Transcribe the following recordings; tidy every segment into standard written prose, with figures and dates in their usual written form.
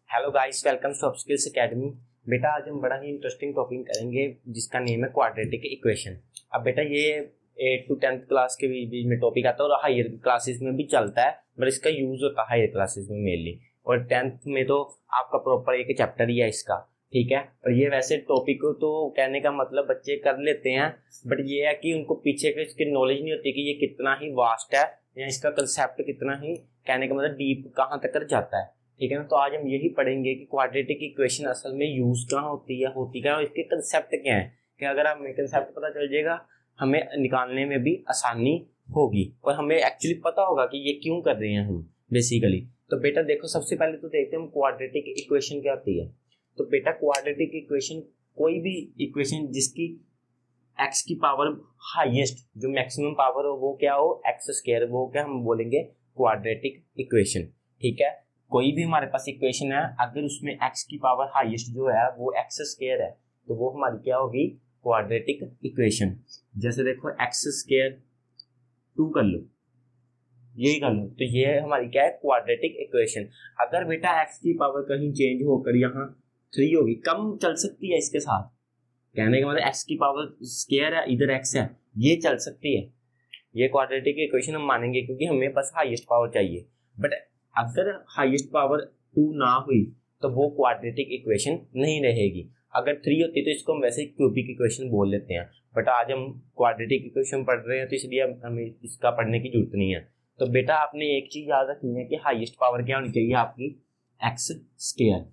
Hello guys, welcome to Upskills Academy. बेटा आज हम बड़ा ही इंटरेस्टिंग टॉपिक करेंगे जिसका नेम है क्वाड्रेटिक इक्वेशन। अब बेटा ये 8 to 10th क्लास के बीच में टॉपिक आता है और हायर क्लासेस में भी चलता है, बट इसका यूज होता है हायर क्लासेस में मेनली, और 10th में तो आपका प्रॉपर एक चैप्टर ही है इसका। ठीक है, और ये वैसे टॉपिक को तो कहने का मतलब बच्चे कर लेते हैं, बट ये है कि उनको पीछे के इसकी नॉलेज नहीं होती कि ये कितना ही वास्ट है या इसका कंसेप्ट कितना ही कहने का मतलब डीप कहाँ तक कर जाता है। ठीक है ना, तो आज हम यही पढ़ेंगे कि क्वाड्रेटिक इक्वेशन असल में यूज कहाँ होती है, होती क्या है और इसके कंसेप्ट क्या है। कि अगर हमें कंसेप्ट पता चल जाएगा हमें निकालने में भी आसानी होगी और हमें एक्चुअली पता होगा कि ये क्यों कर रहे हैं हम बेसिकली। तो बेटा देखो, सबसे पहले तो देखते हैं हम क्वाड्रेटिक इक्वेशन क्या होती है। तो बेटा क्वाड्रेटिक इक्वेशन कोई भी इक्वेशन जिसकी एक्स की पावर हाईएस्ट जो मैक्सिमम पावर हो वो क्या हो, एक्स स्क्वायर, वो क्या हम बोलेंगे क्वाड्रेटिक इक्वेशन। ठीक है, कोई भी हमारे पास इक्वेशन है अगर उसमें एक्स की पावर हाईएस्ट जो है वो एक्स स्क्वायर है तो वो हमारी क्या होगी, क्वाड्रेटिक इक्वेशन। जैसे देखो एक्स स्क्वायर 2 कर लो, यही कर लो, तो ये हमारी क्या है, क्वाड्रेटिक इक्वेशन। अगर बेटा एक्स की पावर कहीं चेंज होकर यहाँ 3 होगी, कम चल सकती है इसके साथ, कहने का मतलब एक्स की पावर स्क्वायर है, इधर एक्स है, ये चल सकती है, ये क्वाड्रेटिक इक्वेशन हम मानेंगे क्योंकि हमें बस हाईएस्ट पावर चाहिए। बट अगर हाईएस्ट पावर 2 ना हुई तो वो क्वाड्रेटिक इक्वेशन नहीं रहेगी। अगर 3 होती तो इसको हम वैसे क्यूबिक इक्वेशन बोल लेते हैं, बट आज हम क्वाड्रेटिक इक्वेशन पढ़ रहे हैं तो इसलिए हमें इसका पढ़ने की जरूरत नहीं है। तो बेटा आपने एक चीज याद रखनी है कि हाईएस्ट पावर क्या होनी चाहिए आपकी, एक्स स्क्वायर।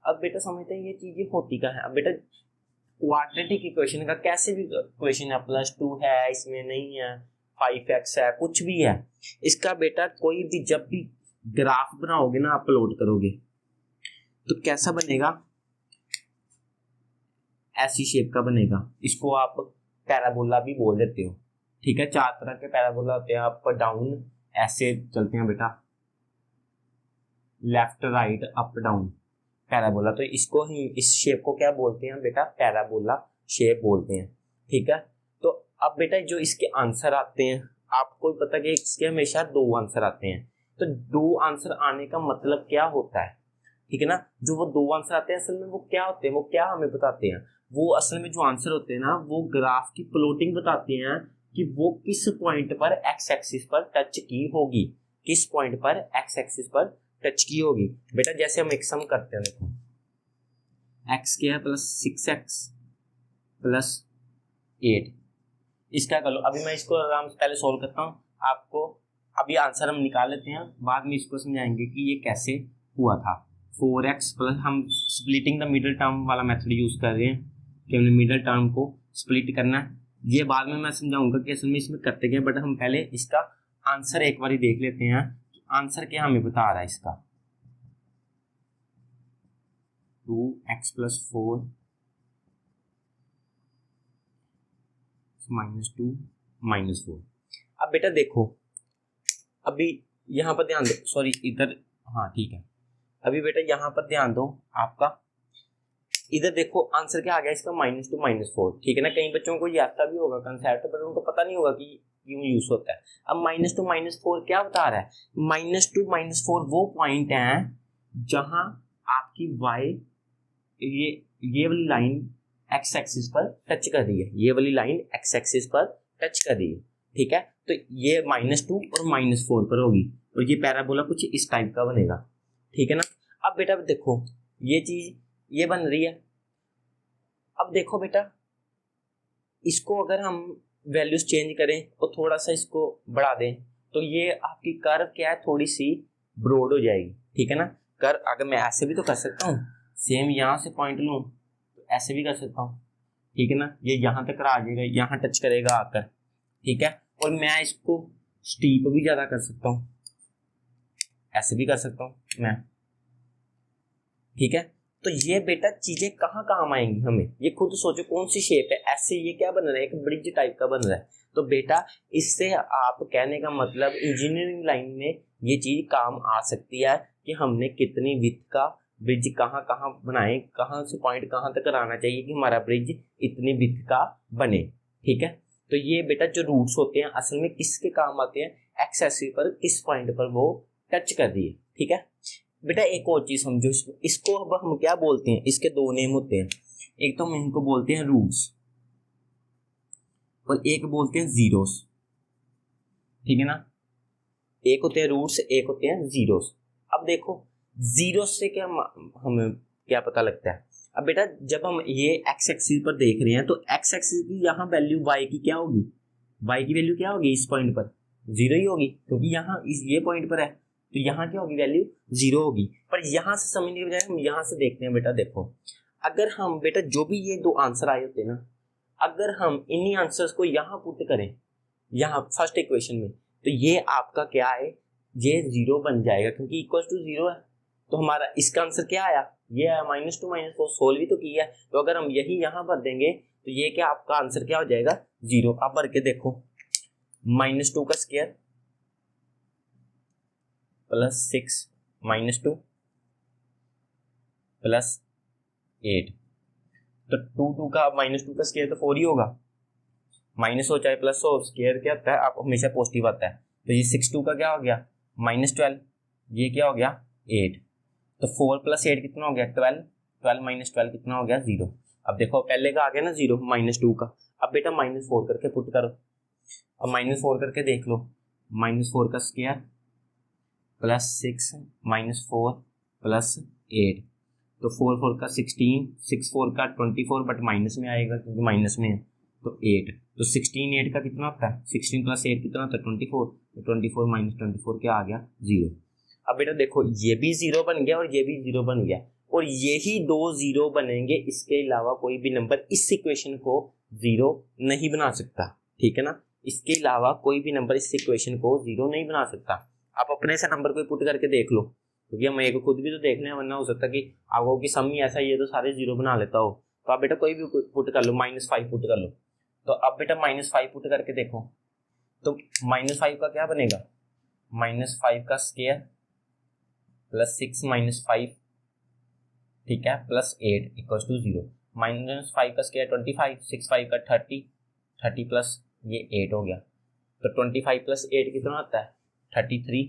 अब बेटा समझते हैं ये चीजें होती क्या है। अब बेटा क्वाड्रेटिक इक्वेशन का कैसे भी इक्वेशन है, +2 है, इसमें नहीं है, 5x है, कुछ भी है, इसका बेटा कोई भी जब भी ग्राफ बनाओगे ना, अपलोड करोगे तो कैसा बनेगा, ऐसी शेप का बनेगा। इसको आप पैराबोला भी बोल देते हो। ठीक है, 4 तरह के पैराबोला होते हैं, अप डाउन ऐसे चलते हैं बेटा, left right up down parabola. तो इसको ही इस शेप को क्या बोलते हैं बेटा, पैराबोला शेप बोलते हैं। ठीक है, तो अब बेटा जो इसके आंसर आते हैं, आपको पता है कि इसके हमेशा 2 आंसर आते हैं। तो 2 आंसर आने का मतलब क्या होता है, ठीक है ना, जो वो 2 आंसर आते हैं असल में वो क्या होते हैं, वो क्या हमें बताते हैं, वो असल में जो आंसर होते हैं ना वो ग्राफ की प्लॉटिंग बताते हैं कि वो किस पॉइंट पर एक्स एक्सिस पर टच की होगी, किस पॉइंट पर एक्स एक्सिस पर टच की होगी। बेटा जैसे हम एक सम करते हैं, देखो एक्स क्या है +6x +8, इसका कर लो। अभी मैं इसको आराम से पहले सॉल्व करता हूँ, आपको अभी आंसर हम निकाल लेते हैं, बाद में इसको समझाएंगे कि ये कैसे हुआ था। 4x प्लस, हम स्प्लिटिंग द मिडिल टर्म वाला मेथड यूज कर रहे हैं कि हमने मिडिल टर्म को स्प्लिट करना है। ये बाद में मैं समझाऊंगा कि असल में इसमें करते क्या, बट हम पहले इसका आंसर एक बार देख लेते हैं। आंसर क्या हमें बता रहा है इसका, 2x + 4 -2 -4। अब बेटा देखो, अभी यहाँ पर ध्यान दो, सॉरी इधर, हाँ ठीक है, अभी बेटा यहाँ पर ध्यान दो, आपका इधर देखो आंसर क्या आ गया इसका, -2 -4। ठीक है ना, कई बच्चों को ये आता भी होगा कंसेप्ट, पर उनको पता नहीं होगा कि क्यों यूज होता है। अब -2 -4 क्या बता रहा है, -2 -4 वो पॉइंट है जहां आपकी y ये वाली लाइन एक्स एक्सिस पर टच कर रही है, ये वाली लाइन एक्स एक्सिस पर टच कर रही है। ठीक है, तो ये -2 और -4 पर होगी और ये पैराबोला कुछ इस टाइप का बनेगा। ठीक है ना, अब बेटा देखो ये चीज ये बन रही है। अब देखो बेटा इसको अगर हम वैल्यूज चेंज करें और थोड़ा सा इसको बढ़ा दें तो ये आपकी कर्व क्या है, थोड़ी सी ब्रॉड हो जाएगी। ठीक है ना, कर्व अगर मैं ऐसे भी तो कर सकता हूँ, सेम यहाँ से पॉइंट लूँ तो ऐसे भी कर सकता हूँ। ठीक है ना, ये यहाँ तक आ जाएगा, यहाँ टच करेगा आकर। ठीक है, और मैं इसको स्टीप भी ज्यादा कर सकता हूँ, ऐसे भी कर सकता हूँ मैं। ठीक है, तो ये बेटा चीजें कहाँ काम आएंगी हमें, ये खुद सोचो कौन सी शेप है, ऐसे ये क्या बन रहा है, एक ब्रिज टाइप का बन रहा है। तो बेटा इससे आप कहने का मतलब इंजीनियरिंग लाइन में ये चीज काम आ सकती है कि हमने कितनी विड्थ का ब्रिज कहाँ कहाँ बनाए, कहाँ से पॉइंट कहाँ तक आना चाहिए कि हमारा ब्रिज इतनी विड्थ का बने। ठीक है, तो ये बेटा जो रूट्स होते हैं असल में किसके काम आते हैं, एक्स एक्सिस पर किस पॉइंट पर वो टच कर रही है। ठीक है, बेटा एक और चीज समझो, इसको अब हम क्या बोलते हैं, इसके दो नेम होते हैं, एक तो हम इनको बोलते हैं रूट्स और एक बोलते हैं जीरोस, ठीक है ना। एक होते हैं रूट्स, एक होते हैं जीरोस। अब देखो जीरोस से क्या हमें क्या पता लगता है। अब बेटा जब हम ये एक्स एक्सिस पर देख रहे हैं तो एक्स एक्सिस की यहाँ वैल्यू वाई की क्या होगी, वाई की वैल्यू क्या होगी इस पॉइंट पर, जीरो ही होगी, क्योंकि यहाँ इस ये पॉइंट पर है तो यहाँ क्या होगी, वैल्यू जीरो होगी। पर यहाँ से समझने के बजाय हम यहाँ से देखते हैं। बेटा देखो अगर हम बेटा जो भी ये दो आंसर आए होते हैं ना, अगर हम इन्हीं आंसर्स को यहाँ पुट करें यहाँ फर्स्ट इक्वेशन में, तो ये आपका क्या है, ये जीरो बन जाएगा क्योंकि इक्वल टू जीरो है। तो हमारा इसका आंसर क्या आया, ये आया -2 -4, सोल्व भी तो किया है। तो अगर हम यही यहाँ भर देंगे तो ये क्या आपका आंसर क्या हो जाएगा, जीरो। आप भर के देखो, -2 का स्क्वायर +6 -2 +8, तो 2 का -2 का स्क्वायर तो 4 ही होगा, माइनस हो चाहे प्लस हो, स्क्वायर क्या आता है आप हमेशा पॉजिटिव आता है। तो ये 6 का क्या हो गया -12, ये क्या हो गया 8, तो 4 + 8 कितना हो गया 12, 12 - 12 कितना हो गया 0। अब देखो पहले का आ गया ना 0 -2 का। अब बेटा -4 करके पुट करो, अब -4 करके देख लो, -4 का स्क्वायर +6 -4 +8, तो 4 4 का 16, 6 4 का 24, बट माइनस में आएगा क्योंकि माइनस में है, तो 8, तो 16 8 का कितना होता है, 16 + 8 कितना होता है 24, तो 24 - 24 क्या आ गया 0। अब बेटा देखो ये भी 0 बन गया और ये भी 0 बन गया, और यही दो 0 बनेंगे, इसके अलावा कोई भी नंबर इस इक्वेशन को 0 नहीं बना सकता, ठीक है ना। इसके अलावा कोई भी नंबर इस इक्वेशन को 0 नहीं बना सकता। आप अपने से नंबर को पुट करके देख लो, क्योंकि हम एक खुद भी तो देखने हैं, वरना हो सकता है कि आपको कि सम ही ऐसा ही है तो सारे 0 बना लेता हो। तो आप बेटा कोई भी पुट कर लो, -5 पुट कर लो। तो अब बेटा -5 पुट करके देखो, तो -5 का क्या बनेगा, -5 का स्क्वायर +6 - 5, ठीक है, +8 = 0। -5 का स्क्वायर 25, 6 5 का 30, 30 प्लस ये 8 हो गया, तो 25 + 8 कितना आता है 33,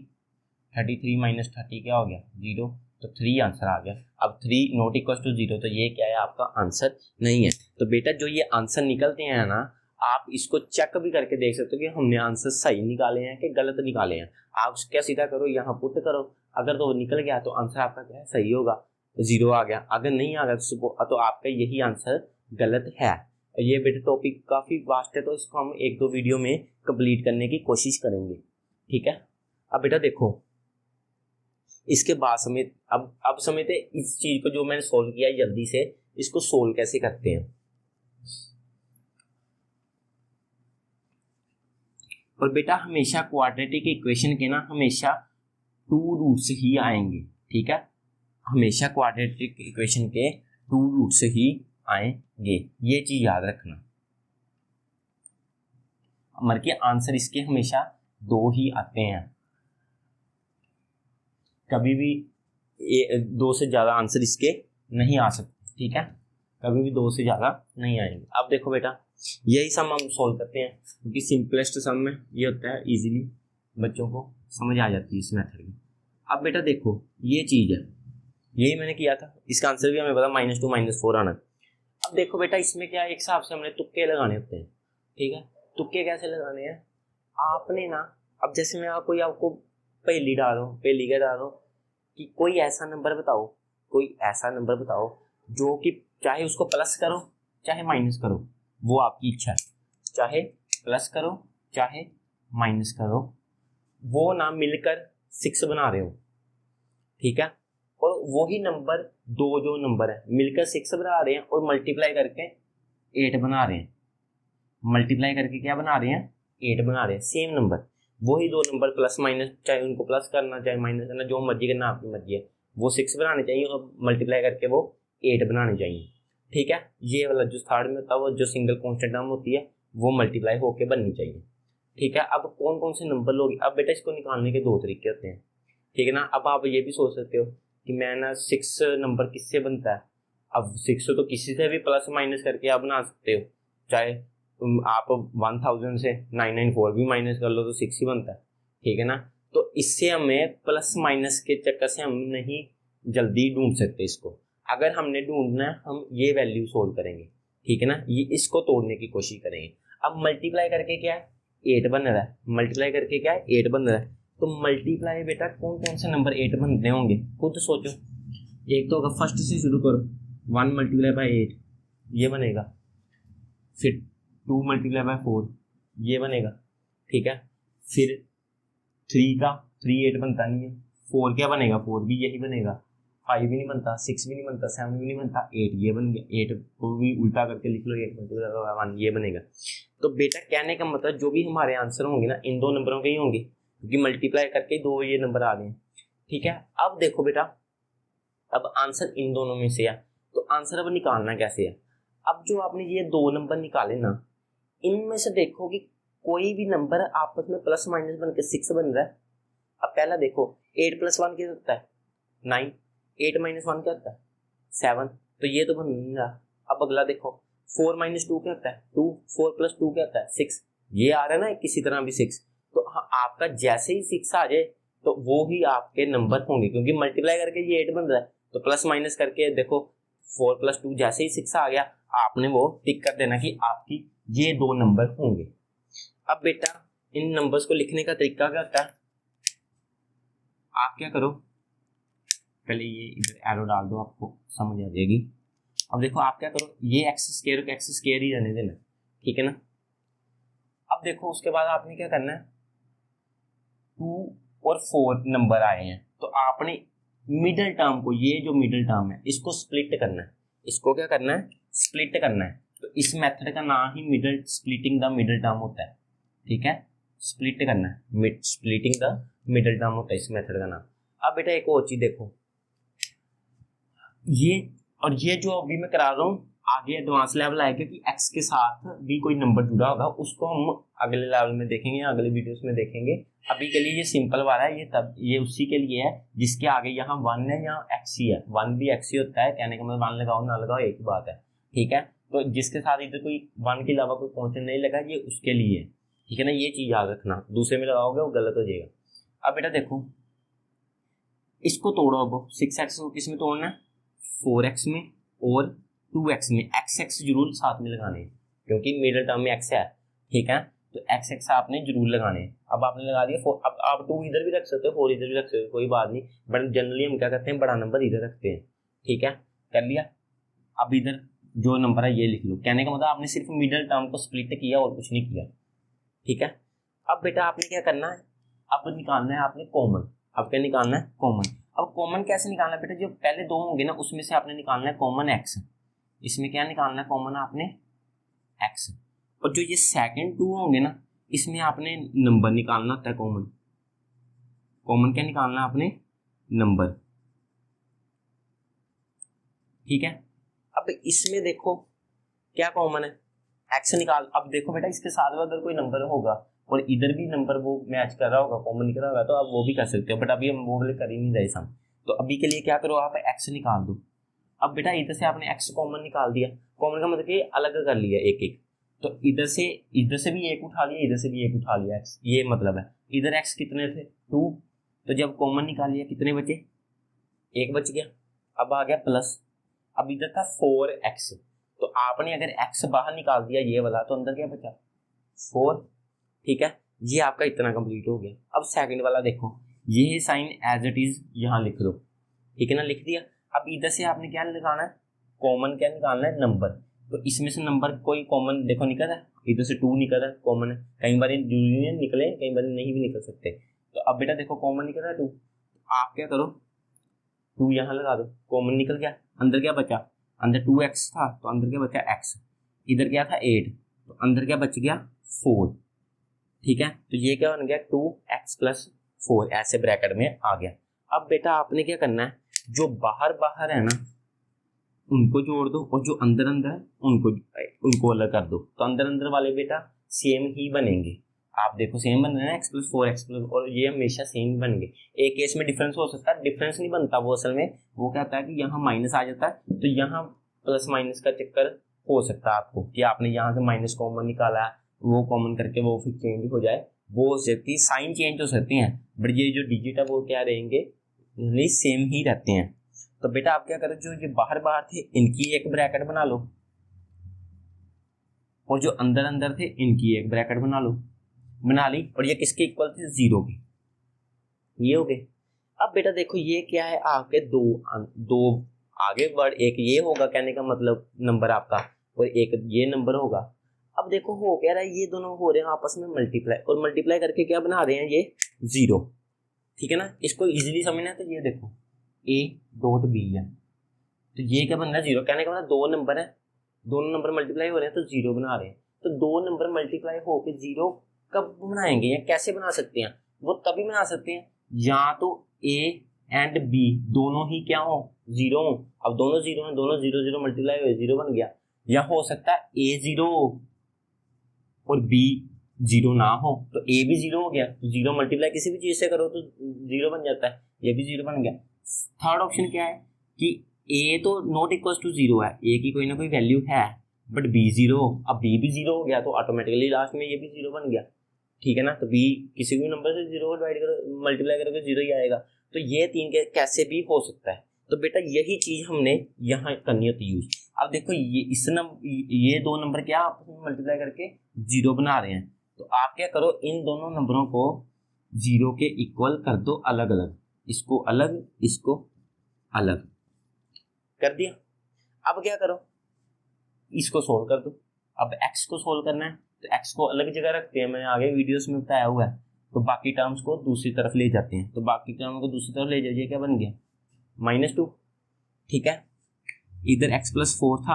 33 - 30 क्या हो गया 0, तो 3 आंसर आ गया। अब 3 नॉट इक्वल टू 0, तो ये क्या है आपका आंसर नहीं है। तो बेटा जो ये आंसर निकलते हैं ना, आप इसको चेक भी करके देख सकते हो कि हमने आंसर सही निकाले हैं कि गलत निकाले हैं। आप क्या सीधा करो, यहाँ पुट करो, अगर तो निकल गया तो आंसर आपका क्या है सही होगा, 0 आ गया। अगर नहीं आ गया तो आपका यही आंसर गलत है। ये बेटा टॉपिक काफ़ी वास्ट है, तो इसको हम 1-2 वीडियो में कंप्लीट करने की कोशिश करेंगे, ठीक है। अब बेटा देखो इसके बाद समय अब समझते इस चीज को जो मैंने सोल्व किया है, जल्दी से इसको सोल्व कैसे करते हैं। और बेटा हमेशा क्वाड्रेटिक इक्वेशन के ना हमेशा 2 रूट्स ही आएंगे, ठीक है, हमेशा क्वाड्रेटिक इक्वेशन के 2 रूट्स ही आएंगे, ये चीज याद रखना। हमारे के आंसर इसके हमेशा 2 ही आते हैं, कभी भी 2 से ज़्यादा आंसर इसके नहीं आ सकते, ठीक है, कभी भी 2 से ज़्यादा नहीं आएंगे। अब देखो बेटा यही सम हम सोल्व करते हैं, क्योंकि सिंपलेस्ट सम में ये होता है, इजीली बच्चों को समझ आ जाती है इस मेथड में। अब बेटा देखो ये चीज़ है, यही मैंने किया था, इसका आंसर भी हमें पता -2 -4 आना। अब देखो बेटा इसमें क्या एक हिसाब से हमने तुक्के लगाने होते हैं, ठीक है। तुक्के कैसे लगाने हैं, आपने ना, अब जैसे मैं आपको पहेली डालो, पहेली क्या डालो कि कोई ऐसा नंबर बताओ, कोई ऐसा नंबर बताओ जो कि चाहे उसको प्लस करो चाहे माइनस करो, वो आपकी इच्छा है, चाहे प्लस करो चाहे माइनस करो, वो ना मिलकर 6 बना रहे हो, ठीक है। और वही नंबर जो नंबर है मिलकर 6 बना रहे हैं और मल्टीप्लाई करके 8 बना रहे हैं, मल्टीप्लाई करके क्या बना रहे हैं 8 बना रहे हैं, सेम नंबर, वही 2 नंबर प्लस माइनस, चाहे उनको प्लस करना चाहे माइनस करना, जो मर्जी करना आपकी मर्जी है, वो 6 बनाने चाहिए और मल्टीप्लाई करके वो 8 बनाने चाहिए, ठीक है। ये वाला जो थर्ड में होता है वो जो सिंगल कांस्टेंट टर्म होती है वो मल्टीप्लाई होके बननी चाहिए, ठीक है। अब कौन कौन से नंबर लोगे, अब बेटा इसको निकालने के 2 तरीके होते हैं, ठीक है ना। अब आप ये भी सोच सकते हो कि मैं ना 6 नंबर किससे बनता है, अब 6 तो किसी से भी प्लस माइनस करके आप बना सकते हो, चाहे आप 1000 से 994 भी माइनस कर लो तो 6 ही बनता है, ठीक है ना। तो इससे हमें प्लस माइनस के चक्कर से हम नहीं जल्दी ढूंढ सकते इसको। अगर हमने ढूंढना है हम ये वैल्यू सोल्व करेंगे, ठीक है ना, ये इसको तोड़ने की कोशिश करेंगे। अब मल्टीप्लाई करके क्या है 8 बन रहा है, मल्टीप्लाई करके क्या है 8 बन रहा है। तो मल्टीप्लाई बेटा कौन कौन से नंबर 8 बनने होंगे खुद सोचो। एक तो होगा, फर्स्ट से शुरू करो, 1 मल्टीप्लाई बाई 8 ये बनेगा, फिर 2 मल्टीप्लाई बाई 4 ये बनेगा, ठीक है, फिर 3 का 3 8 बनता नहीं है, 4 क्या बनेगा 4 भी यही बनेगा, 5 भी नहीं बनता, 6 भी नहीं बनता, 7 भी नहीं बनता, 8 ये बन गया, 8 को भी उल्टा करके लिख लो 8 मल्टीप्लाई बाई 1 ये बनेगा। तो बेटा कहने का मतलब जो भी हमारे आंसर होंगे ना इन दो नंबरों के ही होंगे, क्योंकि मल्टीप्लाई करके दो ये नंबर आ गए हैं, ठीक है। अब देखो बेटा, अब आंसर इन दोनों में से है, तो आंसर अब निकालना कैसे है। अब जो आपने ये दो नंबर निकाले ना, इनमें से देखो कि कोई भी नंबर आपस में प्लस माइनस बन के 6 बन रहा है। अब पहला देखो 8 + 1 क्या होता है 9, 8 - 1 क्या होता है 7, तो ये तो बन नहीं रहा। अब अगला देखो 4 - 2 क्या होता है 2, 4 + 2 क्या होता है 6, ये आ रहा है ना किसी तरह भी 6। तो हाँ, आपका जैसे ही 6 आ जाए तो वो ही आपके नंबर होंगे, क्योंकि मल्टीप्लाई करके ये 8 बन रहा है, तो प्लस माइनस करके देखो 4 + 2 जैसे ही 6 आ गया आपने वो टिक कर देना कि आपकी ये दो नंबर होंगे। अब बेटा इन नंबर्स को लिखने का तरीका क्या होता है, आप क्या करो, पहले ये इधर एरो डाल दो आपको समझ आ जाएगी। अब देखो आप क्या करो, ये x² ही रहने देना, ठीक है ना। अब देखो उसके बाद आपने क्या करना है, 2 और 4 नंबर आए हैं, तो आपने मिडिल टर्म को, ये जो मिडिल टर्म है इसको स्प्लिट करना है, इसको क्या करना है स्प्लिट करना है। तो इस मेथड का नाम ही middle splitting the middle term होता है, ठीक है, स्प्लिट करना है, स्प्लिटिंग द मिडिल टर्म होता है इस मेथड का नाम। अब बेटा एक और चीज देखो, ये जो अभी मैं करा रहा हूँ आगे एडवांस लेवल आएगा कि x के साथ भी कोई नंबर जुड़ा होगा, उसको हम अगले लेवल में देखेंगे, अगले वीडियोस में देखेंगे। अभी के लिए ये सिंपल वाला है, ये उसी के लिए है जिसके आगे यहाँ 1 है, यहाँ x ही है, 1 भी x ही होता है, कहने का मतलब 1 लगाओ ना लगाओ एक ही बात है, ठीक है। तो जिसके साथ इधर कोई 1 के अलावा कोई कॉन्स्टेंट नहीं लगा ये उसके लिए है, ठीक है ना, ये चीज याद रखना, दूसरे में लगाओगे वो गलत हो जाएगा। अब बेटा देखो इसको तोड़ो, अब 6x को किस में तोड़ना है 4x में और 2x में, x जरूर साथ में लगाने हैं क्योंकि मिडिल टर्म में x है, ठीक है, तो x आपने जरूर लगाने हैं। अब आपने लगा दिया 4, अब आप 2 इधर भी रख सकते हो 4 इधर भी रख सकते हो, कोई बात नहीं, बट जनरली हम क्या करते हैं बड़ा नंबर इधर रखते हैं, ठीक है, कर लिया। अब इधर जो नंबर है ये लिख लो, कहने का मतलब आपने सिर्फ मिडिल टर्म को स्प्लिट किया और कुछ नहीं किया, ठीक है। अब बेटा आपने क्या करना है, अब निकालना है आपने कॉमन। अब क्या निकालना है कॉमन। अब कॉमन कैसे निकालना है बेटा, जो पहले दो होंगे ना उसमें से आपने निकालना है कॉमन x, इसमें क्या निकालना है कॉमन आपने x, और जो ये सेकंड 2 होंगे ना इसमें आपने नंबर निकालना होता है कॉमन। कॉमन क्या निकालना है आपने नंबर, ठीक है। अब इसमें देखो क्या कॉमन है x निकाल। अब देखो बेटा इसके साथ में अगर कोई नंबर होगा और इधर भी नंबर वो मैच कर रहा होगा कॉमन निकल रहा होगा तो आप वो भी कर सकते हो, बट अभी हम वो वाले कर ही नहीं रहे हम। तो अभी के लिए क्या करो आप x निकाल दो। अब बेटा इधर से आपने x कॉमन निकाल दिया, कॉमन का मतलब कि अलग कर लिया एक एक, तो इधर से भी एक उठा लिया, इधर से भी एक उठा लिया x, ये मतलब है। इधर x कितने थे 2, तो जब कॉमन निकाल लिया कितने बचे, एक बच गया। अब आ गया प्लस, अब इधर था 4x, तो आपने अगर x बाहर निकाल दिया ये वाला तो अंदर क्या बचा 4, ठीक है, ये आपका इतना कंप्लीट हो गया। अब सेकंड वाला देखो, ये साइन एज इट इज यहाँ लिख दो, ठीक है ना, लिख दिया। अब इधर से आपने क्या निकालना है कॉमन, क्या निकालना है नंबर, तो इसमें से नंबर कोई कॉमन देखो निकल रहा है, इधर से 2 निकल रहा है कॉमन है, कई बार जरूरी निकले कई बार नहीं भी निकल सकते। तो अब बेटा देखो कॉमन निकल रहा है 2, आप क्या करो 2 यहाँ लगा दो, कॉमन निकल गया, अंदर क्या बचा, अंदर 2x था तो अंदर क्या बचा x, इधर क्या था 8 तो अंदर क्या बच गया 4, ठीक है। तो ये क्या बन गया 2x + 4 ऐसे ब्रैकेट में आ गया। अब बेटा आपने क्या करना है, जो बाहर बाहर है ना उनको जोड़ दो और जो अंदर अंदर है उनको अलग कर दो, तो अंदर अंदर वाले बेटा सेम ही बनेंगे। आप देखो सेम बन रहे हैं x + 4x+, और ये हमेशा सेम बनेंगे। एक केस में डिफरेंस हो सकता है, डिफरेंस नहीं बनता वो असल में, वो क्या होता है कि यहाँ माइनस आ जाता है तो यहाँ प्लस माइनस का चक्कर हो सकता है आपको कि आपने यहाँ से माइनस कॉमन निकाला, वो कॉमन करके वो फिर चेंज हो जाए वो हो सकती है, साइन चेंज हो सकती हैं, बट ये जो डिजिट है वो क्या रहेंगे, सेम ही रहते हैं। तो बेटा आप क्या करो, जो ये बाहर बाहर थे इनकी एक ब्रैकेट बना लो, और जो अंदर अंदर थे इनकी एक ब्रैकेट बना लो, बना ली, और ये किसके इक्वल थे, 0 के, ये हो गए। अब बेटा देखो ये क्या है, आपके दो आगे वर्ड, एक ये होगा कहने का मतलब नंबर आपका, और एक ये नंबर होगा। अब देखो हो क्या रहा है, ये दोनों हो रहे हैं आपस में मल्टीप्लाई, और मल्टीप्लाई करके क्या बना रहे हैं, ये 0, ठीक है ना। इसको इजीली समझना है तो ये देखो a डॉट b है, तो ये क्या बन रहा है, 0, कहने का मतलब दो नंबर है, दोनों नंबर मल्टीप्लाई हो रहे हैं तो 0 बना रहे हैं। तो दो नंबर मल्टीप्लाई होके 0 कब बनाएंगे या कैसे बना सकते हैं, वो तभी बना सकते हैं या तो a एंड b दोनों ही क्या हो, 0 हो। अब दोनों 0 हैं, दोनों 0 0 मल्टीप्लाई हुए 0 बन गया। या हो सकता है a 0 और b 0 ना हो तो a भी 0 हो गया, तो 0 मल्टीप्लाई किसी भी चीज से करो तो 0 बन जाता है, ये भी 0 बन गया। थर्ड ऑप्शन क्या है कि a तो नॉट इक्वल टू 0 है, a की कोई ना कोई वैल्यू है, बट b 0, अब b भी 0 हो गया तो ऑटोमेटिकली लास्ट में ये भी 0 बन गया, ठीक है ना। तो b किसी भी नंबर से 0 को डिवाइड करो, मल्टीप्लाई करोगे 0 ही आएगा। तो ये तीन के कैसे भी हो सकता है। तो बेटा यही चीज हमने यहाँ करनी होती यूज। अब देखो ये दो नंबर क्या आपस में मल्टीप्लाई करके 0 बना रहे हैं, तो आप क्या करो, इन दोनों नंबरों को 0 के इक्वल कर दो अलग अलग, इसको अलग इसको अलग कर दिया। अब क्या करो, इसको सोल्व कर दो। अब x को सोल्व करना है तो x को अलग जगह रखते हैं, मैंने आगे वीडियोस में बताया हुआ है। तो बाकी टर्म्स को दूसरी तरफ ले जाते हैं, तो बाकी टर्म को दूसरी तरफ ले जाइए, क्या बन गया, -2, ठीक है। इधर x + 4 था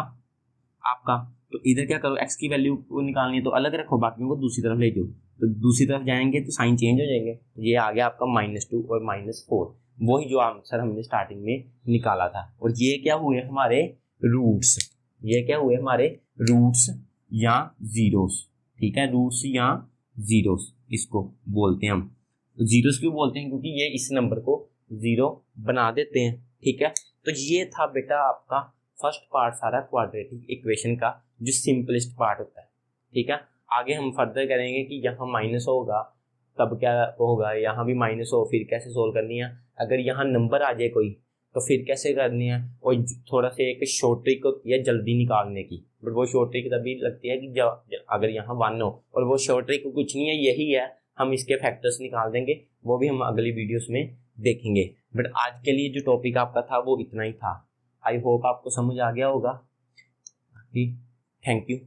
आपका, तो इधर क्या करो, x की वैल्यू को निकालनी है तो अलग रखो, बाकियों को दूसरी तरफ ले जाओ, तो दूसरी तरफ जाएंगे तो साइन चेंज हो जाएंगे। तो ये आ गया आपका -2 और -4, वही जो आंसर हमने स्टार्टिंग में निकाला था। और ये क्या हुए हमारे रूट्स, ये क्या हुए हमारे रूट्स या जीरोस, ठीक है, रूट्स या जीरोस इसको बोलते हैं हम। तो जीरोस क्यों बोलते हैं, क्योंकि ये इस नंबर को 0 बना देते हैं, ठीक है। तो ये था बेटा आपका फर्स्ट पार्ट सारा क्वाड्रेटिक इक्वेशन का, जो सिंपलेस्ट पार्ट होता है, ठीक है। आगे हम फर्दर करेंगे कि यहाँ माइनस होगा तब क्या होगा, यहाँ भी माइनस हो फिर कैसे सोल्व करनी है, अगर यहाँ नंबर आ जाए कोई तो फिर कैसे करनी है। और थोड़ा सा एक शॉर्ट ट्रिक होती है जल्दी निकालने की, बट वो शॉर्ट ट्रिक तभी लगती है कि अगर यहाँ 1 हो, और वो शॉर्ट ट्रिक कुछ नहीं है, यही है, हम इसके फैक्टर्स निकाल देंगे, वो भी हम अगली वीडियोस में देखेंगे। बट आज के लिए जो टॉपिक आपका था वो इतना ही था। आई होप आपको समझ आ गया होगा। Thank you.